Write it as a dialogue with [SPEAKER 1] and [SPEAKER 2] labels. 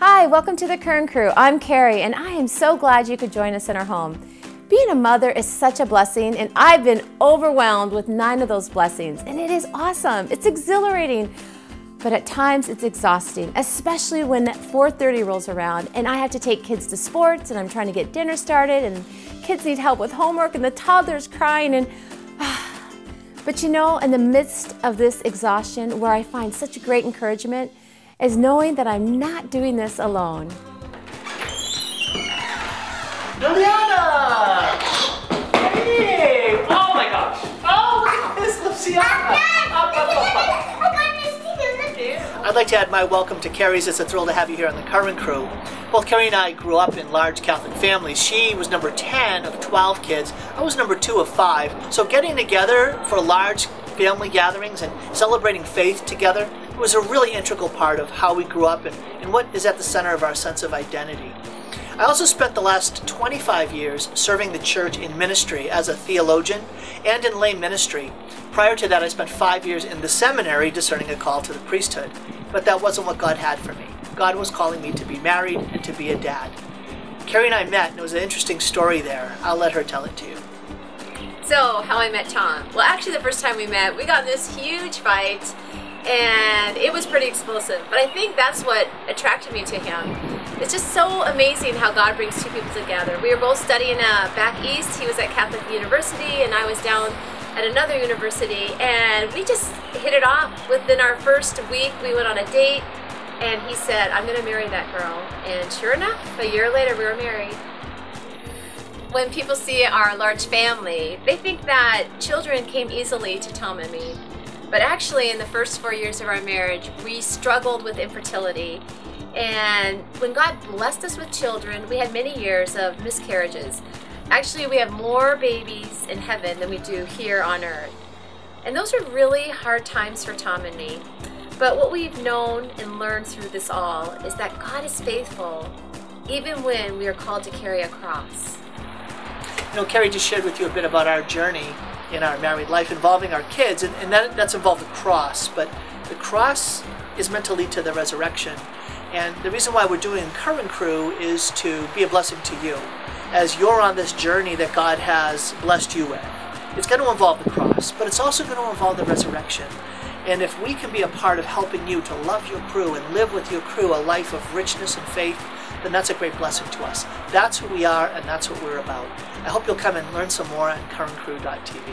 [SPEAKER 1] Hi, welcome to the Curran Crew. I'm Kari, and I am so glad you could join us in our home. Being a mother is such a blessing, and I've been overwhelmed with 9 of those blessings, and it is awesome. It's exhilarating, but at times it's exhausting, especially when 4:30 rolls around and I have to take kids to sports, and I'm trying to get dinner started, and kids need help with homework, and the toddler's crying, and but you know, in the midst of this exhaustion, where I find such great encouragement is knowing that I'm not doing this alone.
[SPEAKER 2] Liliana! Hey! Oh my gosh! Oh, look at this, Luciana! I'd like to add my welcome to Kari's. It's a thrill to have you here on the Curran Crew. Both Kari and I grew up in large Catholic families. She was number 10 of 12 kids. I was number 2 of 5. So getting together for large family gatherings and celebrating faith together was a really integral part of how we grew up and what is at the center of our sense of identity. I also spent the last 25 years serving the church in ministry as a theologian and in lay ministry. Prior to that, I spent 5 years in the seminary discerning a call to the priesthood. But that wasn't what God had for me. God was calling me to be married and to be a dad. Kari and I met, and it was an interesting story there. I'll let her tell it to you.
[SPEAKER 1] So, how I met Tom. Well, actually, the first time we met, we got in this huge fight, and it was pretty explosive. But I think that's what attracted me to him. It's just so amazing how God brings two people together. We were both studying back east. He was at Catholic University, and I was down at another university, and we just hit it off. Within our first week, we went on a date, and he said, I'm going to marry that girl. And sure enough, a year later, we were married. When people see our large family, they think that children came easily to Tom and me. But actually, in the first 4 years of our marriage, we struggled with infertility. And when God blessed us with children, we had many years of miscarriages. Actually, we have more babies in heaven than we do here on earth. And those are really hard times for Tom and me. But what we've known and learned through this all is that God is faithful, even when we are called to carry a cross.
[SPEAKER 2] You know, Kari just shared with you a bit about our journey in our married life involving our kids, and that's involved the cross. But the cross is meant to lead to the resurrection. And the reason why we're doing Curran Crew is to be a blessing to you as you're on this journey that God has blessed you with. It's going to involve the cross, but it's also going to involve the resurrection. And if we can be a part of helping you to love your crew and live with your crew a life of richness and faith, then that's a great blessing to us. That's who we are, and that's what we're about. I hope you'll come and learn some more on currancrew.tv.